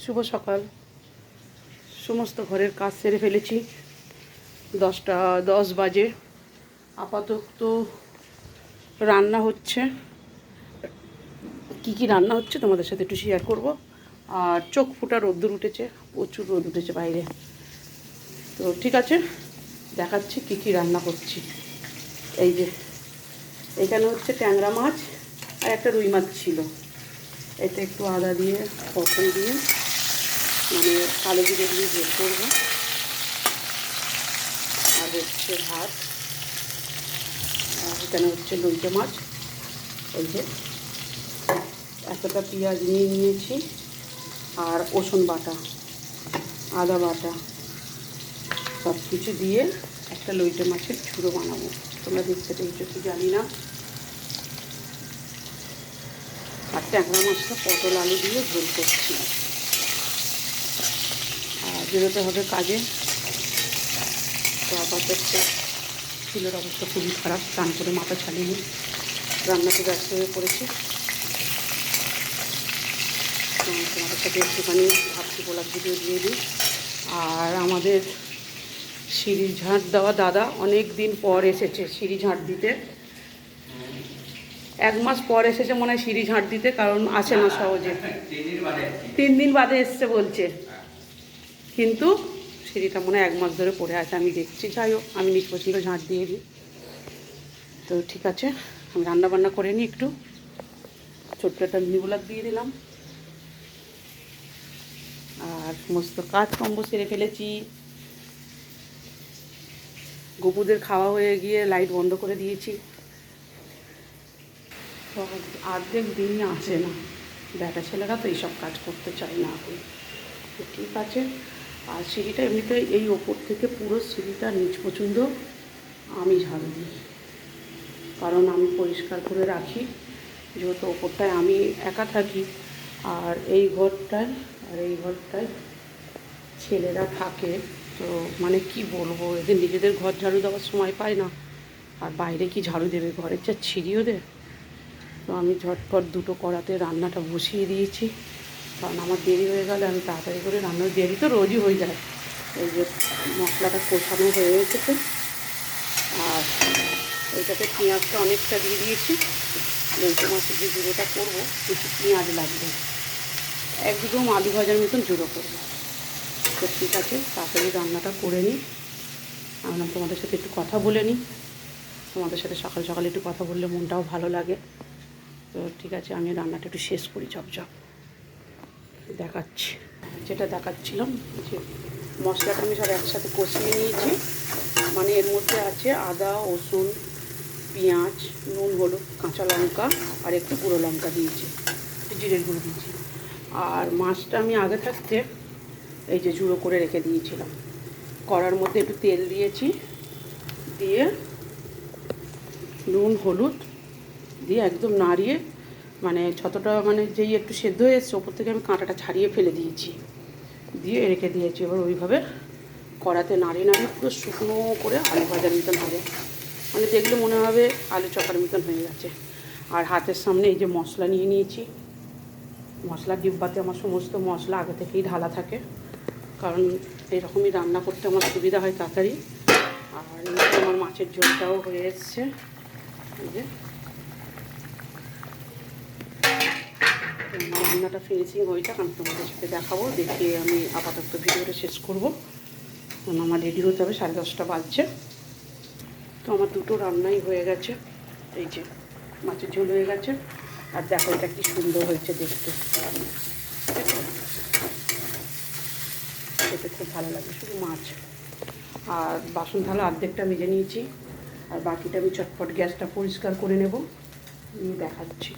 শুভ সকাল। সমস্ত ঘরের কাজ সেরে ফেলেছি। 10টা 10 বাজে। আপাতত রান্না হচ্ছে। কি রান্না হচ্ছে তোমাদের সাথে একটু শেয়ার করব। আর চোখ ফুটা রোদ্দুর উঠেছে, প্রচুর রোদ উঠেছে বাইরে। তো ঠিক আছে, দেখাচ্ছি কি রান্না করছি। এই যে এখানে হচ্ছে ট্যাংরা মাছ আর একটা রুই মাছ ছিল। এটা একটু আদা দিয়ে পটল দিয়ে মানে কালো জিরে দিয়ে ঝোল করবো। আর হচ্ছে ভাত। আর এখানে হচ্ছে লইটে মাছ। এই যে এতটা পেঁয়াজ নিয়ে নিয়েছি, আর রসুন বাটা, আদা বাটা, সব কিছু দিয়ে একটা লইটে মাছের ঝুড়ো বানাবো। তোমরা দেখতে পেয়েছো কি জানি না। আর ট্যাংরা মাছটা পটল আলু দিয়ে ঝোল করছি। আর বেরোতে হবে কাজে। তো আপাতত ছেলের অবস্থা খুবই খারাপ, স্নান করে মাথা ছাড়িয়ে রান্নাতে ব্যস্ত হয়ে পড়েছি। তোমাদের সাথে একটুখানি ভাবছি গোলাপ ভিডিও দিয়ে দিই। আর আমাদের সিঁড়ি ঝাঁট দেওয়া দাদা অনেক দিন পর এসেছে সিঁড়ি ঝাঁট দিতে। 1 মাস পর এসেছে মনে হয় সিঁড়ি ঝাঁট দিতে, কারণ আসে না সহজে। 3 দিন বাদে এসছে বলছে, কিন্তু সিঁড়িটা মনে হয় 1 মাস ধরে পড়ে আছে। আমি দেখছি, যাই হোক আমি নিজ পছন্দ ঝাঁট দিয়ে দিই। তো ঠিক আছে, আমি রান্না বান্না করে নিই একটু। ছোট্ট একটা মিনি ব্লগ দিয়ে দিলাম। আর সমস্ত কাজ কম্ব সেরে ফেলেছি। গপুদের খাওয়া হয়ে গিয়ে লাইট বন্ধ করে দিয়েছি। তো অর্ধেক দিনই আসে না, বেটা ছেলেরা তো এইসব কাজ করতে চায় না এখন। তো ঠিক আছে। আর সিঁড়িটা এমনিতে এই ওপর থেকে পুরো সিঁড়িটা নিজ পছন্দ আমি ঝাড়ু দিই, কারণ আমি পরিষ্কার করে রাখি, যেহেতু ওপরটায় আমি একা থাকি। আর এই ঘরটায় ছেলেরা থাকে। তো মানে কি বলবো, এদের নিজেদের ঘর ঝাড়ু দেওয়ার সময় পায় না, আর বাইরে কি ঝাড়ু দেবে, ঘরের যা ছিঁড়ি ওদের। তো আমি ঝটপট 2টো কড়াতে রান্নাটা বসিয়ে দিয়েছি, কারণ আমার দেরি হয়ে গেলে আমি তাড়াতাড়ি করে রান্নার দেরি তো রোজই হয়ে যায়। এই যে মশলাটা কষানো হয়ে গেছে। আর এইটাতে পেঁয়াজটা অনেকটা দিয়ে দিয়েছি। লইটে মাছের যে জুড়োটা করবো কিছু পেঁয়াজ লাগবে, একদম আলু ভাজার মতন জুড়ো করবো। তো ঠিক আছে, তাড়াতাড়ি রান্নাটা করে নিই। আমরা তোমাদের সাথে একটু কথা বলে নিই। তোমাদের সাথে সকাল সকালে একটু কথা বললে মনটাও ভালো লাগে। তো ঠিক আছে, আমি রান্নাটা একটু শেষ করি ঝপঝপ। দেখাচ্ছি, যেটা দেখাচ্ছিলাম যে মশলাটা আমি সব একসাথে কষিয়ে নিয়েছি। মানে এর মধ্যে আছে আদা, রসুন, পেঁয়াজ, নুন, হলুদ, কাঁচা লঙ্কা আর একটু গুঁড়ো লঙ্কা দিয়েছি, একটু জিরের গুঁড়ো দিয়েছি। আর মাছটা আমি আগে থাকতে এই যে ঝুড়ো করে রেখে দিয়েছিলাম। কড়ার মধ্যে একটু তেল দিয়েছি, দিয়ে নুন হলুদ দিয়ে একদম নাড়িয়ে, মানে যতটা মানে যেই একটু সেদ্ধ হয়ে এসছে ওপর থেকে আমি কাঁটাটা ছাড়িয়ে ফেলে দিয়েছি, দিয়ে রেখে দিয়েছি। এবার ওইভাবে কড়াতে নাড়িয়ে পুরো শুকনো করে আলু ভাজার মতন হবে, মানে দেখলে মনে হবে আলু চপার মতন হয়ে গেছে। আর হাতের সামনে এই যে মশলা নিয়ে নিয়েছি। মশলা ডিব্বাতে আমার সমস্ত মশলা আগে থেকেই ঢালা থাকে, কারণ এরকমই রান্না করতে আমার সুবিধা হয় তাড়াতাড়ি। আর আমার মাছের ঝোলটাও হয়ে এসছে। এই যে আমার রান্নাটা ফিনিশিং হয়েছে, কারণ তোমাদের সাথে দেখাবো। দেখিয়ে আমি আপাতত ভিডিওটা শেষ করব, কারণ আমার রেডি হতে হবে, 10:30 বাজছে। তো আমার 2টো রান্নাই হয়ে গেছে। এই যে মাছের ঝোল হয়ে গেছে, আর দেখো এটা কি সুন্দর হয়েছে দেখতে, খেতে খুব ভালো লাগে। শুধু মাছ আর বাসন থালা অর্ধেকটা মেজে নিয়েছি, আর বাকিটা আমি চটপট গ্যাসটা পরিষ্কার করে নেব, নিয়ে দেখাচ্ছি।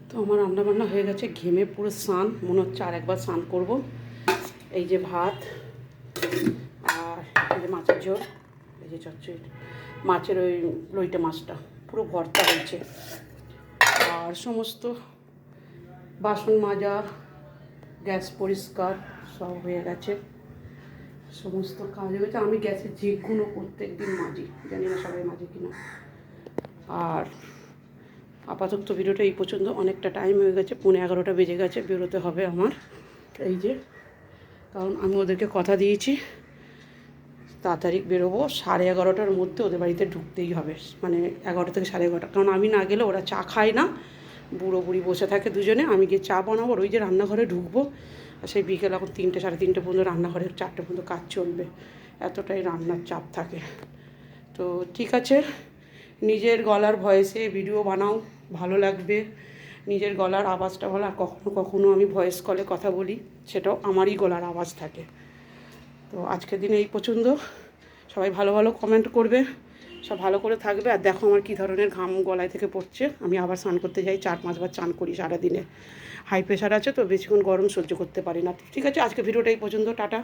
তো আমার রান্নাবান্না হয়ে গেছে, ঘেমে পুরো স্নান, মনে হচ্ছে আর একবার স্নান করব। এই যে ভাত, আর এই যে মাছের ঝোল, এই যে চচ্চড়ি মাছের ওই লইটে মাছটা পুরো ভর্তা হয়েছে। আর সমস্ত বাসন মাজা, গ্যাস পরিষ্কার সব হয়ে গেছে, সমস্ত কাজ হয়ে গেছে। আমি গ্যাসের ঝিকগুলো প্রত্যেক দিন মাজি, জানি না সবাই মাঝে কিনা। আর আপাতত ভিডিওটা এই পর্যন্ত, অনেকটা টাইম হয়ে গেছে, 11:30 বেজে গেছে, বেরোতে হবে আমার। এই যে, কারণ আমি ওদেরকে কথা দিয়েছি তাড়াতাড়ি বেরোবো, 11:30টার মধ্যে ওদের বাড়িতে ঢুকতেই হবে, মানে 11টা থেকে 11:30, কারণ আমি না গেলে ওরা চা খায় না, বুড়ো বুড়ি বসে থাকে দুজনে, আমি গিয়ে চা বানাবো, ওই যে রান্নাঘরে ঢুকবো, আর সেই বিকেল এখন 3টে 3:30 পর্যন্ত রান্নাঘরে, 4টে পর্যন্ত কাজ চলবে, এতটাই রান্নার চাপ থাকে। তো ঠিক আছে, নিজের গলার ভয়েসে ভিডিও বানাও, ভালো লাগবে, নিজের গলার আওয়াজটা ভালো। আর কখনো কখনো আমি ভয়েস কলে কথা বলি, সেটাও আমারই গলার আওয়াজ থাকে। তো আজকের দিনে এই পর্যন্ত, সবাই ভালো ভালো কমেন্ট করবে, সব ভালো করে থাকবে। আর দেখো আমার কী ধরনের ঘাম গলায় থেকে পড়ছে, আমি আবার স্নান করতে যাই, 4-5 বার স্নান করি সারাদিনে, হাই প্রেশার আছে তো বেশিক্ষণ গরম সহ্য করতে পারি না। ঠিক আছে, আজকে ভিডিওটা এই পর্যন্ত, টাটা।